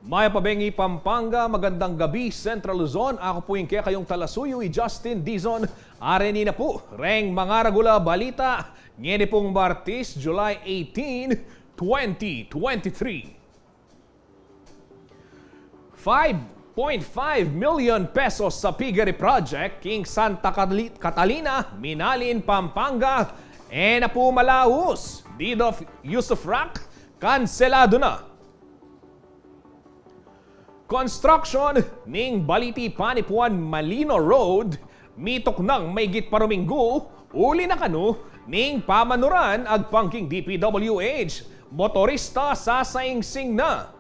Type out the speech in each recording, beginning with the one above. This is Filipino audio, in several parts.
Maya Pabengi, Pampanga, magandang gabi, Central Luzon. Ako po yung kayong talasuyo, Justin Dizon. Areni na po, reng mga ragula balita. Ngayon pong Martes, July 18, 2023. 5.5 million pesos sa Piggery Project, King Santa Catalina, Minalin, Pampanga. Na po malaos, deed of usufruct, kanselado na. Construction ning Baliti Panipuan Malino Road, mitok ng maygit paruminggo, uli na kanu ning pamanuran ag pangking DPWH, motorista sasaingsing na.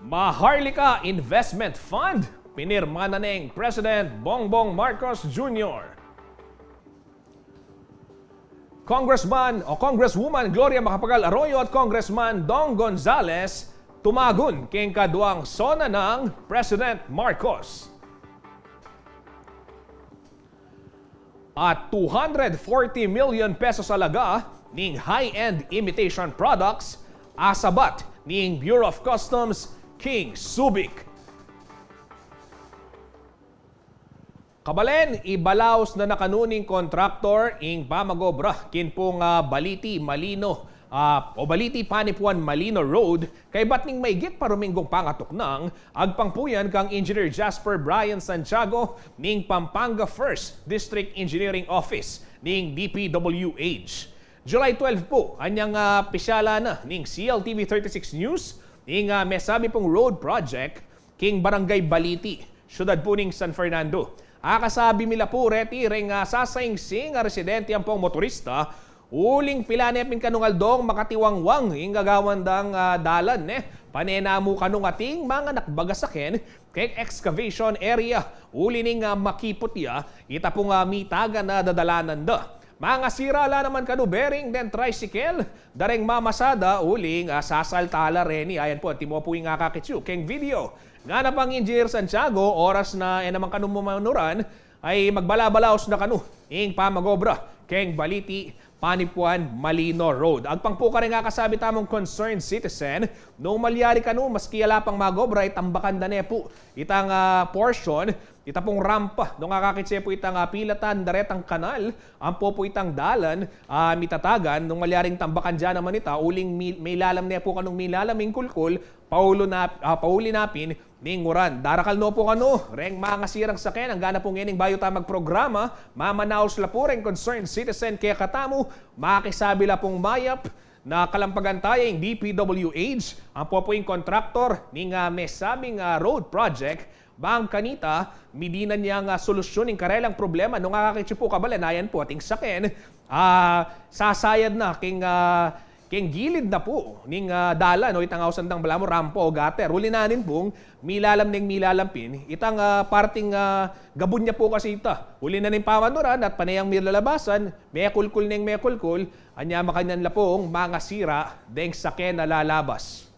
Maharlika Investment Fund, pinirma na ng President Bongbong Marcos Jr. Congresswoman Gloria Macapagal Arroyo at Congressman Dong Gonzales tumagon keng kaduang sona ng President Marcos. At 240 million pesos alaga ning high-end imitation products asabat ning Bureau of Customs King Subic. Kabalen, ibalaos na nakanuning kontraktor ing pamagobra kinpong Baliti Malino o Baliti Panipuan Malino Road kay batning maygit paruminggong pangatok ng agpangpuyan kang Engineer Jasper Brian Santiago ning Pampanga 1st District Engineering Office ning DPWH. July 12 po, anyang pisyala na ning CLTV 36 News ning mesabi pong road project king Barangay Baliti, syudad po ning San Fernando. Akasabi mila po reti ring sasaingsing residente ang pong motorista uling pilanepin kanungal dong makatiwangwang ing gagawandang dalan panenamu kanung ating mga nakbagasaken kay excavation area uli ning makiputya ita pong mitaga na dadalanan da. Mga sirala naman kanu bearing den tricycle dareng mamasada uling sasaltala reni ayan po timo po yung kakitsu keng video nga na pang Engineer Santiago oras na naman kanu manuran ay magbalabalaos na kanu ing pamagobra keng Baliti Panipuan Malino Road. Agpang po ka rin nga kasabi tamong concerned citizen, nung malyari ka no, maski ala pang magobra, itambakan da po itang portion, ita pong rampa, nung kakakitse po itang pilatan, daretang kanal, ang po itang dalan, mitatagan, nung malyaring tambakan dyan naman ita, uling may lalam po kanong may lalaming kulkul, paulinapin, ninguran. Darakal no po kano, reng mga sirang saken, ang gana pong ining bayo ta magprograma, mamanaos la po reng concerned citizen kaya katamu, makisabi la pong mayap na kalampagan tayo yung DPWH, ang po yung kontraktor ning mesabing road project, bang kanita, midina niyang solusyon ng karelang problema nung kakakitsi po kabalanayan po ating saken, sasayad na king gilid na po ning dala no itang ausandang balamo rampo o gater uli nanin pong milalam ning milalampin itang parting gabon niya po kasi ita uli na ning pamanuran at panayang milalabasan may kulkul ning may kulkul anya makanyan la pong mga sira deng saken na lalabas.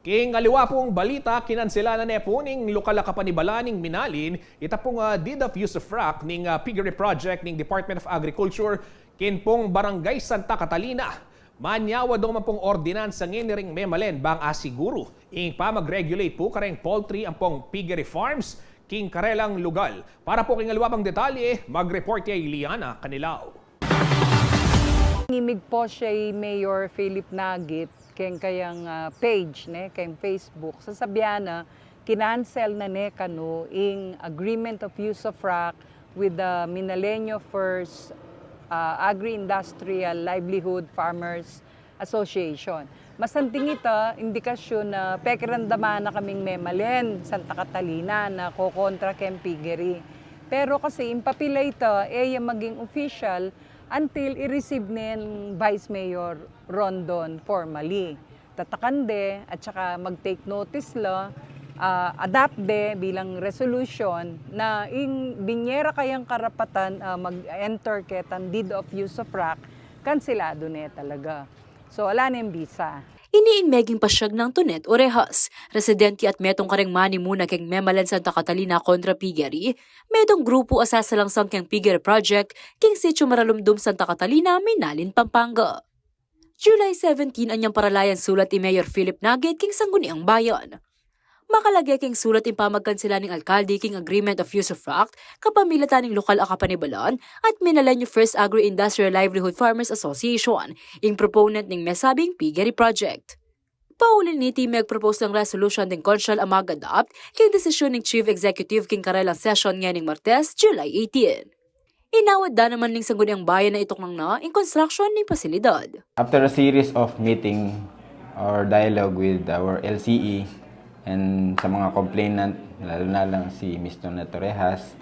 King aliwa pong balita, kinansela na po ning lokal na kapanibalaning Minalin, ita pong deed of usufruct ning Piggery Project ning Department of Agriculture kin pong Barangay Santa Catalina. Manyawa daw man pong ordinansa nginiring memalen bang asiguro ing pamag-regulate po kareng poultry ang pong Piggery Farms king karelang lugal. Para po king aliwa pang detalye, mag-report kay Liana Canilao. Ngimig po siya Mayor Philip Nagit keng kayang page keng Facebook sasabihan na kinancel na kanu ing agreement of usufruct with the Minalenyo First Agri-Industrial Livelihood Farmers Association. Masanting ita indikasyon na pekirandaman na kaming memalen Santa Catalina na kokontra ken Piggery. Pero kasi impapila ita maging official until i-receive ng Vice Mayor Rondon formally. Tatakande at saka mag-take notice la, adapt bilang resolution na ing binyera kayang karapatan mag-enter ketan deed of usufruct, kansilado talaga. So, ala na yung visa. Iniinmeging pasyag ng Tonet Orejas, residente at metong kareng mani muna keng Memalan Santa Catalina kontra Piggery, medong grupo asasalangsang keng Piggery Project keng Sitio Maralumdum Santa Catalina, Minalin, Pampanga. July 17 anyang paralayan sulat ni Mayor Philip Nugget king Sangguniang Bayan. Makalagay king sulat in pamagkansila ning alkalde king agreement of use of fact kapamilatan ning lokal a kapanibalan at minalan yung First Agro-Industrial Livelihood Farmers Association ing proponent ning mesabing Piggery Project. Paulin niti mag-propose ng resolution ng konsyal ang mag-adapt king desisyon ng Chief Executive king karelang session ngayon Martes, July 18. Inawad da naman ning Sangguniang Bayan na itok na in construction ng pasilidad. After a series of meeting or dialogue with our LCE and sa mga complainant, lalo na lang si Mr. Torrejas,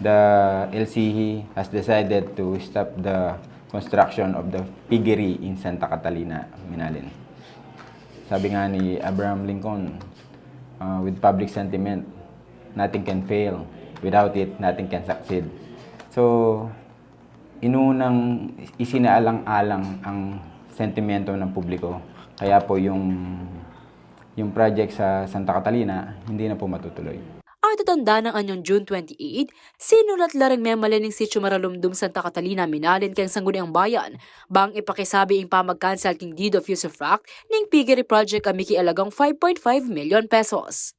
the LCE has decided to stop the construction of the piggery in Santa Catalina, Minalin. Sabi nga ni Abraham Lincoln, with public sentiment, nothing can fail. Without it, nothing can succeed. So, inunang isinaalang-alang ang sentimento ng publiko. Kaya po yung project sa Santa Catalina, hindi na po matutuloy. Ang tatanda ng anyong June 28, sinulat larang Memalan ng Sitio Maralumdum Santa Catalina, Minalin kang Sangguniang Bayan, bang ipakisabi ang pamagkansal king deed of use of fact ng Piggery Project amiki alagang 5.5 million pesos.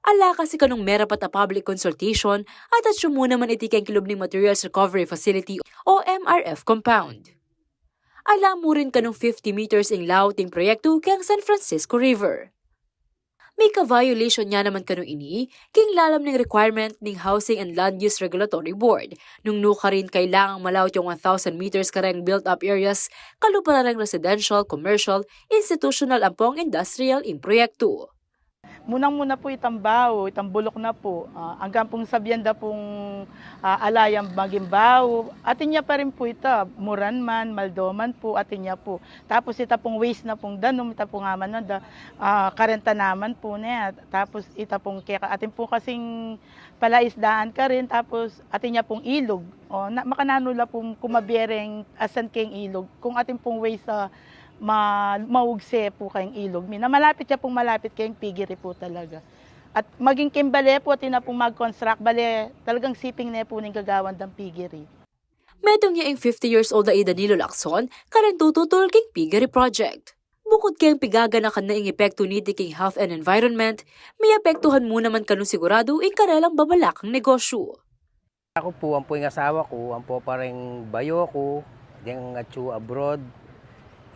Ala kasi kanong merapat a public consultation at atsyo naman itikang Kilubning Materials Recovery Facility o MRF compound. Alam mo rin kanong 50 meters ing laut ing proyekto kang San Francisco River. May ka-violation niya naman kanong ini, king lalam ng requirement ng Housing and Land Use Regulatory Board, nung nuka rin kailangang malaut yung 1,000 meters kareng built-up areas, kalupararang residential, commercial, institutional ampong industrial ing proyekto. Munang-muna po itambaw, itambulok na po. Hanggang pong sabyanda pong alayang magimbaw. Atin niya pa rin po ita, Muranman, Maldoman po, atin niya po. Tapos ita pong waste na pong danom, ita pong aman na da, karenta naman po niya. Tapos ita pong kaya, atin po kasing palaisdaan ka rin, tapos atin niya pong ilog. Makananula pong kumabiereng asan keng ilog. Kung atin pong waste maugse po kayong ilog. Malapit siya pong malapit kayong piggery po talaga. At maging kimbale po at na pong mag-construct, bale talagang siping na po ng gagawan ng piggery. Medong niya ang 50 years old na Danilo Lacson, karen tututol king Piggery Project. Bukod kayong pigaganakan na ing epekto niti king health and environment, may apektuhan mo naman kanong sigurado ing karelang babalakang negosyo. Ako po, ang po yung asawa ko, ang po parang bayo ko, diyang atsu abroad.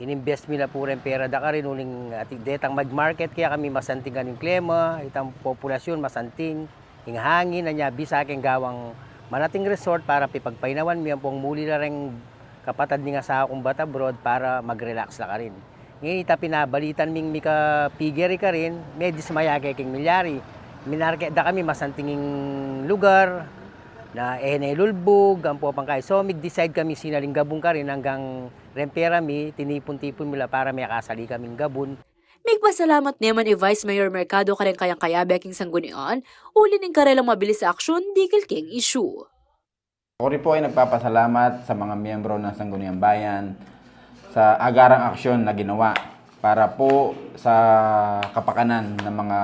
Ininvest mi na po rin pera da ka rin uling detang mag-market kaya kami masanting kaning klima, itang populasyon masanting, ing hangin na niya bisa aking gawang manating resort para pipagpainawan mi ang pong muli na rin kapatad ni nga sa akong bata abroad para mag-relax na ka rin. Ngayon ita pinabalitan ming mika piggery ka rin, medyo sumayagay king milyari. Minarket da kami masantinging lugar, na lulbog, ang po pangkay. So, mag-decide kami sinaling gabong ka rin hanggang rempera mi, tinipon-tipon mula para may kasali kaming gabon. Migpasalamat naman ni Vice Mayor Mercado kayang kayang king Sanggunian, uli ng karelang mabilis sa aksyon, digil king issue. Ako rin po ay nagpapasalamat sa mga miyembro ng Sangguniang Bayan sa agarang aksyon na ginawa para po sa kapakanan ng mga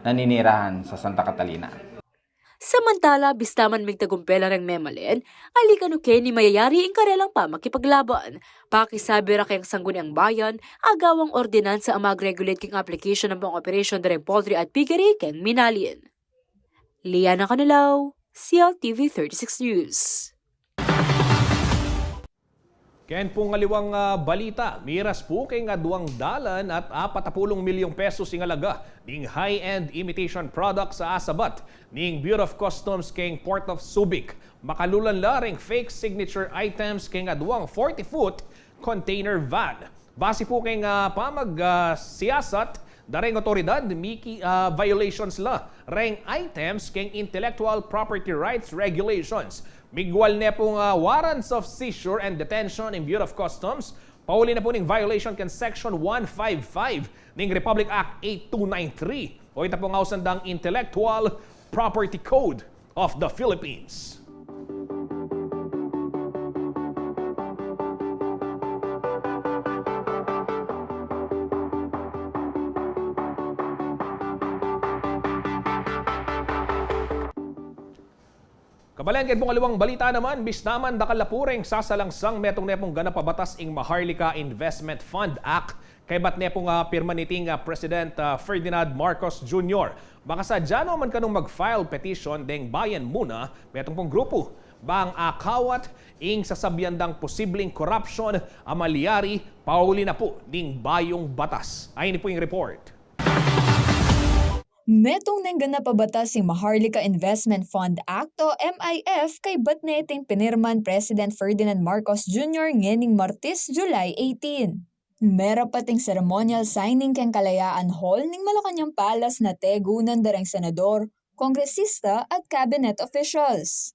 naninirahan sa Santa Catalina. Samantala, bistaman migtagumpela ng Memalan, alikan ni mayayari ang karelang pamakipaglaban. Pakisabi ra kayang Sangguniang Bayan, agawang ordinansa ang mag-regulate king application ng pang operation ng poultry at piggery keng Minalin. Liana Canulaw, CLTV 36 News. Ken pong ngaliwang balita, miras po kay nga 2 dalan at 40 milyong pesos ingalaga ning high-end imitation products sa Asabat ning Bureau of Customs kay Port of Subic. Makalulan laring fake signature items kay nga 40-foot container van. Base po kay nga siyasat, dareng otoridad, miki violations la reng items kay intellectual property rights regulations. Migwal na pong warrants of seizure and detention in Bureau of Customs. Pauli na po ning violation kan Section 155 ning Republic Act 8293 o ita pong ausandang Intellectual Property Code of the Philippines. Kabalengke pong aliwang balita naman, bis naman dakalapureng sasalangsang metong nepong ganap pabatas ing Maharlika Investment Fund Act kay bat nepong pirma niting President Ferdinand Marcos Jr. Baka sa dyan man kanong mag-file petition deng bayan muna metong pong grupo. Bang akawat ing sasabyandang posibleng corruption amalyari pauli na po ning bayong batas. Ayun po yung report. Metong nang napabatas si Maharlika Investment Fund Act o MIF kay batneting pinirman President Ferdinand Marcos Jr. ngening Martes, July 18. Mera pating ceremonial signing kang Kalayaan Hall ning Malacañang Palace na tegunan darang senador, kongresista at cabinet officials.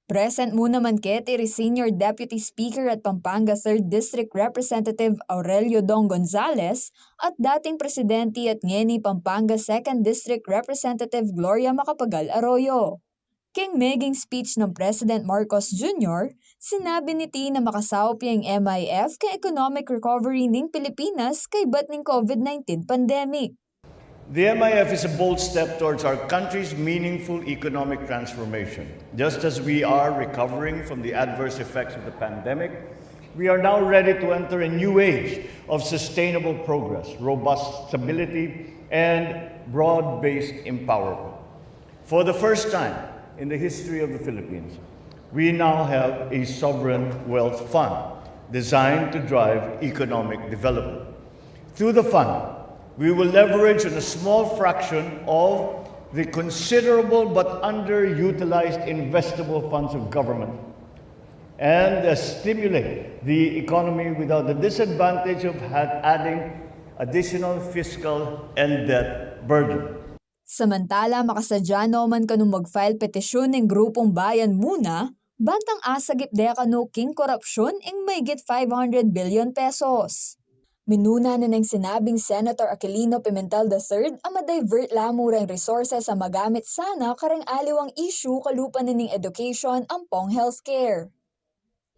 Present muna man keti Senior Deputy Speaker at Pampanga 3rd District Representative Aurelio Dong Gonzales at dating Presidente at ngeni Pampanga 2nd District Representative Gloria Macapagal Arroyo. King meging speech ng President Marcos Jr., sinabi ni T na makasawpi ang MIF kay economic recovery ng Pilipinas kay bat ng COVID-19 pandemic. The MIF is a bold step towards our country's meaningful economic transformation. Just as we are recovering from the adverse effects of the pandemic, we are now ready to enter a new age of sustainable progress, robust stability, and broad-based empowerment. For the first time in the history of the Philippines, we now have a sovereign wealth fund designed to drive economic development. Through the fund, we will leverage on a small fraction of the considerable but underutilized investable funds of government and stimulate the economy without the disadvantage of adding additional fiscal and debt burden. Samantala, makasadya man kanong mag-file petisyon ng grupong bayan muna, bantang asagip dea kano king korupsyon ing maygit 500 billion pesos. Minuna na ng sinabing Senator Aquilino Pimentel III ang ma-divert lamurang resources sa magamit sana karang aliwang issue kalupan ning education ang pong healthcare.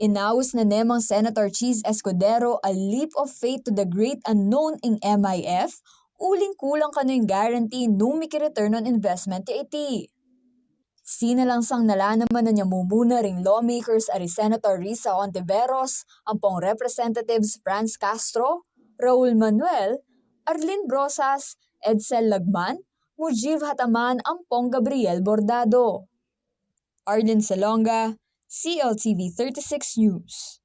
Inaus na nemang Senator Cheese Escudero a leap of faith to the great unknown ing MIF, uling kulang kano yung guarantee nung miki-return on investment ti iti. Sinalangsang nalanaman na niya mumuna ring lawmakers ari Senator Risa Ontiveros, ang pong Representatives Franz Castro, Raul Manuel, Arlene Brosas, Edsel Lagman, Mujiv Hataman, Ampong Gabriel Bordado. Arlene Salonga, CLTV 36 News.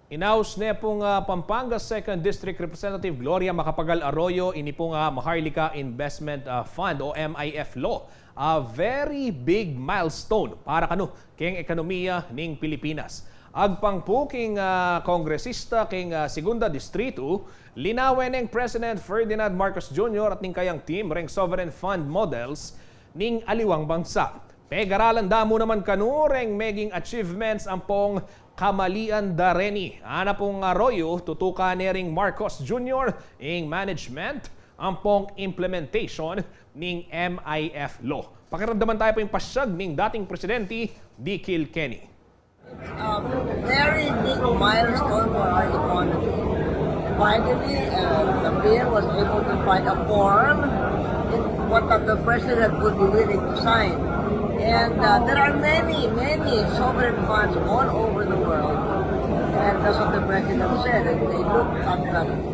Inaus na pong Pampanga 2nd District Representative Gloria Macapagal Arroyo ini pong Maharlika Investment Fund o MIF law. A very big milestone para kano keng ekonomiya ning Pilipinas. Agpangpuking kongresista king Segunda Distrito, linawen ng President Ferdinand Marcos Jr. at ning kayang team ring sovereign fund models ning aliwang bansa. Pegaralan damo naman kanu ring meging achievements ang pong kamalian dareni. Ana pong Arroyo, tutukan ni ring Marcos Jr. ing management ang pong implementation ning MIF law. Pakiramdaman tayo po yung pasyag ning dating Presidente Dikil Kenny. Very big milestone for our economy. Finally, the bill was able to find a form in what the president would be willing to sign. And there are many sovereign funds all over the world. And that's what the president said. And they looked at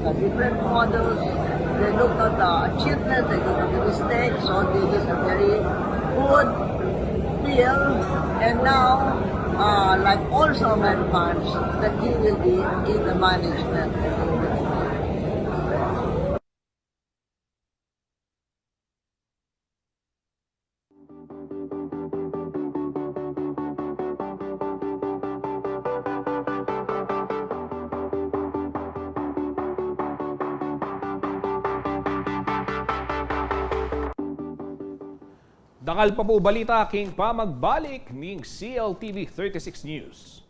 the different models, they looked at the achievements, they looked at the mistakes. So this is a very good bill. And now, like all sovereign funds, that he will be in the management. Dakal pa po balita king pa magbalik ning CLTV 36 News.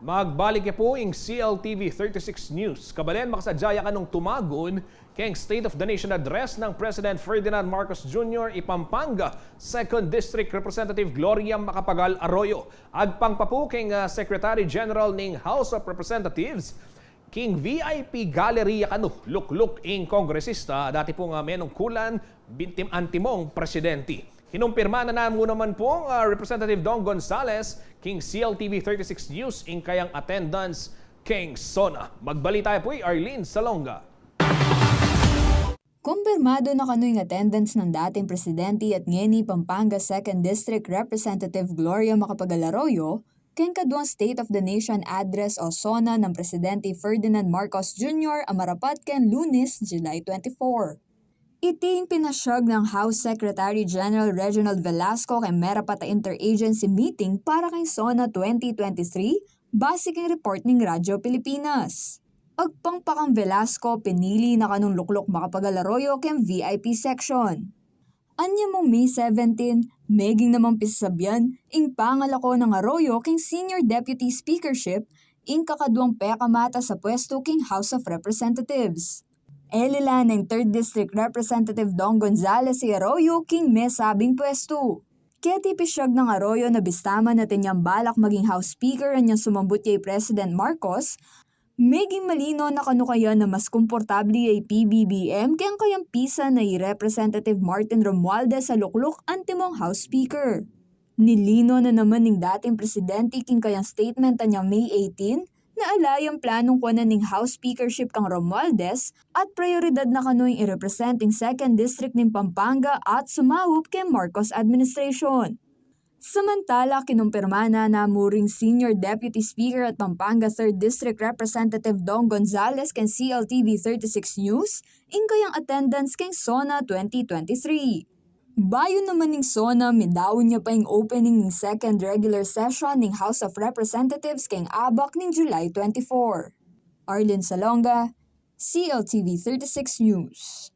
Magbalik po ang CLTV 36 News. Kabalen, makasadyaya ka nung tumagon kay State of the Nation Address ng President Ferdinand Marcos Jr. Ipampanga, 2nd District Representative Gloria Macapagal Arroyo. Agpang pa po kay Secretary General ng House of Representatives, King VIP Galleria kanu, lukluk ing kongresista, dati po nga menungkulan, bintim antimong presidente. Kinumpirma na naman po Representative Dong Gonzales, King CLTV 36 News, ing kayang attendance, King Sona. Magbalita po Arlene Salonga. Kumpirmado na kano'y attendance ng dating presidente at ngeni Pampanga 2nd District Representative Gloria Macapagal Arroyo, keng kaduang State of the Nation Address o SONA ng Presidente Ferdinand Marcos Jr. amarapat ken Lunes, July 24. Iting pinasyag ng House Secretary General Reginald Velasco kay Merapata Interagency Meeting para kay SONA 2023 base kay report ng Radyo Pilipinas. Agpangpakang Velasco pinili na kanong luklok Macapagal Arroyo ken VIP section. Anya mong May 17, meging namang pisabyan, ing pangalako ng Arroyo king Senior Deputy Speakership, ing kakaduang pekamata sa pwesto king House of Representatives. Elila ng 3rd District Representative Dong Gonzales si Arroyo king may sabing pwesto. Kaya tipisyag ng Arroyo na bistaman natin niyang balak maging House Speaker at niyang sumambut kay President Marcos, meging malino na kano kaya na mas komportable ay PBBM kayang kayang pisa na Representative Martin Romualdez sa lukluk antimong House Speaker. Nilino na naman ng dating presidente king kayang statement niyang May 18 na alayang planong kuwanan ng House Speakership kang Romualdez at prioridad na kano'y i-representing 2nd District ng Pampanga at sumawop kay Marcos Administration. Samantala, kinumpirma na namuring Senior Deputy Speaker at Pampanga 3rd District Representative Dong Gonzales ken CLTV 36 News ing kayang attendance keng SONA 2023. Bayo naman ng SONA, midawon niya pa yung opening ng 2nd regular session ng House of Representatives keng ABAC ng July 24. Arlene Salonga, CLTV 36 News.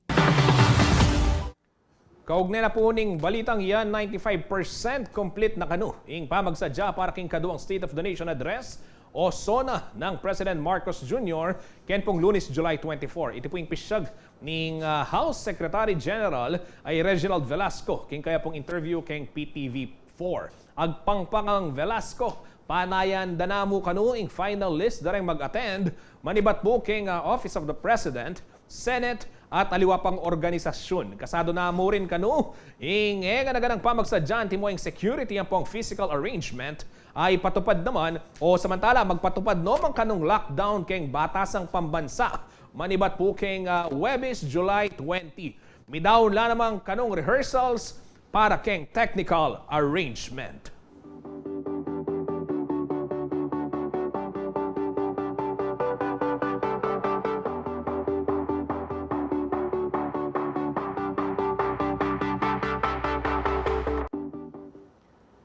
Kaugnay na po ning balitang yan, 95% complete na kanu ing pamagsadya para king kaduang State of the Nation Address o SONA ng President Marcos Jr. ken pong Lunes, July 24. Ito po yung pisyag ng House Secretary General ay Reginald Velasco king kaya pong interview king PTV4. Agpangpangang Velasco, panayan danamo kanu ing final list dareng mag-attend, manibat po king Office of the President, Senate at aliwa pang organisasyon. Kasado na mo rin kanu, ganaganang pamagsadyan timo ang security ang pong physical arrangement ay patupad naman o samantala magpatupad naman kanong lockdown keng batasang pambansa. Manibat po keng Webis, July 20. Midaw la namang kanong rehearsals para keng technical arrangement.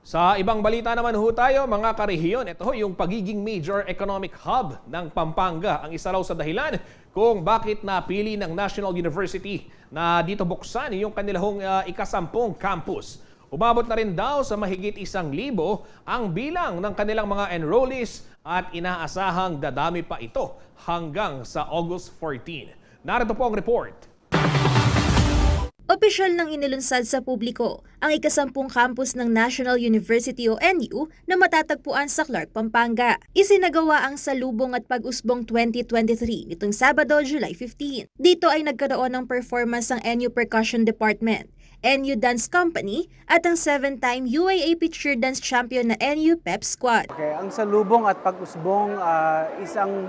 Sa ibang balita naman ho tayo, mga karehiyon, ito ho yung pagiging major economic hub ng Pampanga. Ang isa raw sa dahilan kung bakit napili ng National University na dito buksan yung kanilang ikasampung campus. Umabot na rin daw sa mahigit 1,000 ang bilang ng kanilang mga enrollees at inaasahang dadami pa ito hanggang sa August 14. Narito po ang report. Opisyal nang inilunsad sa publiko ang ikasampung campus ng National University o NU na matatagpuan sa Clark, Pampanga. Isinagawa ang salubong at pag-usbong 2023 nitong Sabado, July 15. Dito ay nagkaroon ng performance ng NU Percussion Department, NU Dance Company at ang 7-time UAAP Cheer Dance Champion na NU Pep Squad. Okay, ang salubong at pag-usbong isang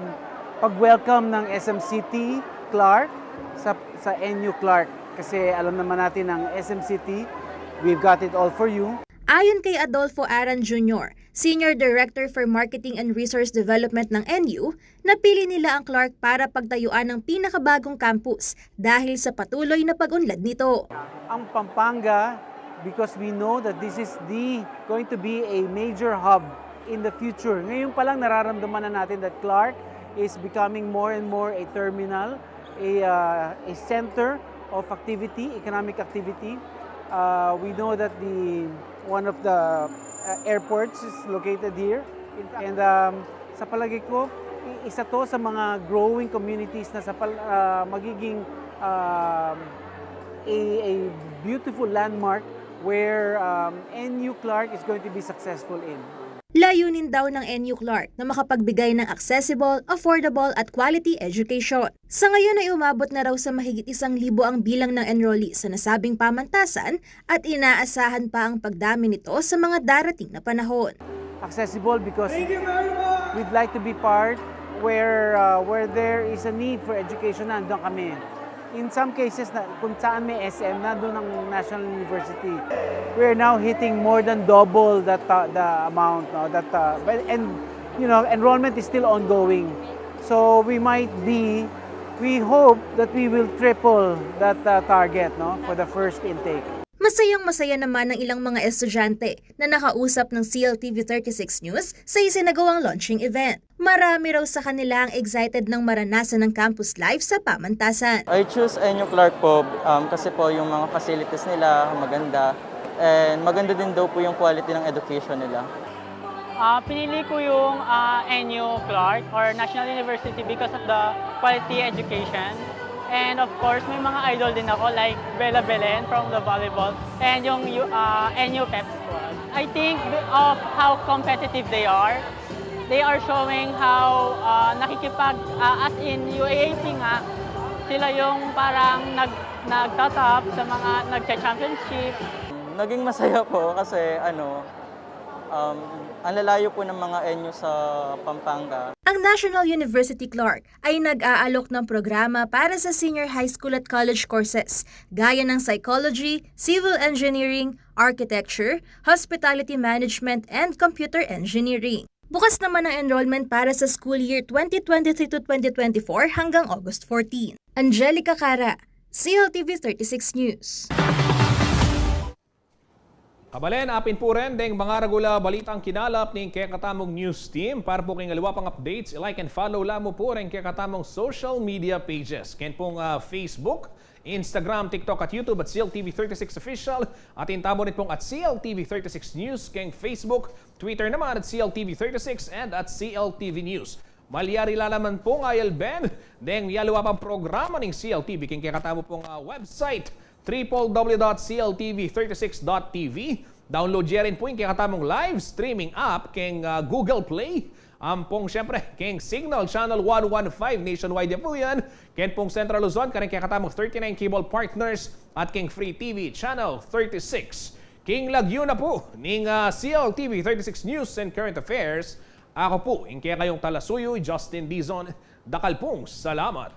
pag-welcome ng SMCT Clark sa NU Clark. Kasi alam naman natin ang SMCT, we've got it all for you. Ayon kay Adolfo Aran Jr., Senior Director for Marketing and Resource Development ng NU, napili nila ang Clark para pagtayuan ng pinakabagong campus dahil sa patuloy na pag-unlad nito. Ang Pampanga, because we know that this is going to be a major hub in the future. Ngayon pa lang nararamdaman na natin that Clark is becoming more and more a terminal, a center of activity, economic activity. We know that one of the airports is located here, and sa palagay ko, isa to sa mga growing communities na magiging a beautiful landmark where NU Clark is going to be successful in. Layunin daw ng NU Clark na makapagbigay ng accessible, affordable at quality education. Sa ngayon ay umabot na raw sa mahigit 1,000 ang bilang ng enrollees sa nasabing pamantasan at inaasahan pa ang pagdami nito sa mga darating na panahon. Accessible because we'd like to be part where there is a need for education, nandun kami. In some cases, kung saan may SM, nandun ang National University. We are now hitting more than double the amount. No? And enrollment is still ongoing. So we hope that we will triple that target, no, for the first intake. Masayang-masaya naman ng ilang mga estudyante na nakausap ng CLTV 36 News sa isinagawang launching event. Marami raw sa kanila ang excited ng maranasan ng campus life sa pamantasan. I choose NU Clark po kasi po yung mga facilities nila maganda and maganda din daw po yung quality ng education nila. Pinili ko yung NU Clark or National University because of the quality education. And of course, may mga idol din ako like Bella Belen from the volleyball and yung NU Pep Squad. I think of how competitive they are showing how as in UAAP nga, sila yung parang nagtatap sa mga nagcha-championship. Naging masaya po kasi ang lalayo po ng mga NU sa Pampanga. Ang National University Clark ay nag-aalok ng programa para sa senior high school at college courses gaya ng psychology, civil engineering, architecture, hospitality management, and computer engineering. Bukas naman ang enrollment para sa school year 2023 to 2024 hanggang August 14. Angelica Cara, CLTV 36 News. Kabalen, apin po rin ding mga regula balitang kinalap ng Kekatamong News Team. Para po kayong aliwa pang updates, like and follow lamo po rin Kekatamong social media pages. Ken pong Facebook, Instagram, TikTok at YouTube at CLTV36 Official. At intamo rin pong at CLTV36 News, keng Facebook, Twitter naman at CLTV36 and at CLTV News. Malyari lalaman pong ayal Ben, deng yaluwa pang programa ng CLTV, keng Kekatamo pong website, www.cltv36.tv. Download niya rin po yung kakatamong live streaming app keng Google Play. Pong siyempre, keng Signal Channel 115 nationwide po yan. Ken pong Central Luzon, keng kakatamong 39 cable partners at keng Free TV Channel 36. King Laguna po ng CLTV 36 News and Current Affairs. Ako po, yung kaya kayong talasuyo, Justin Dizon. Dakal pong salamat.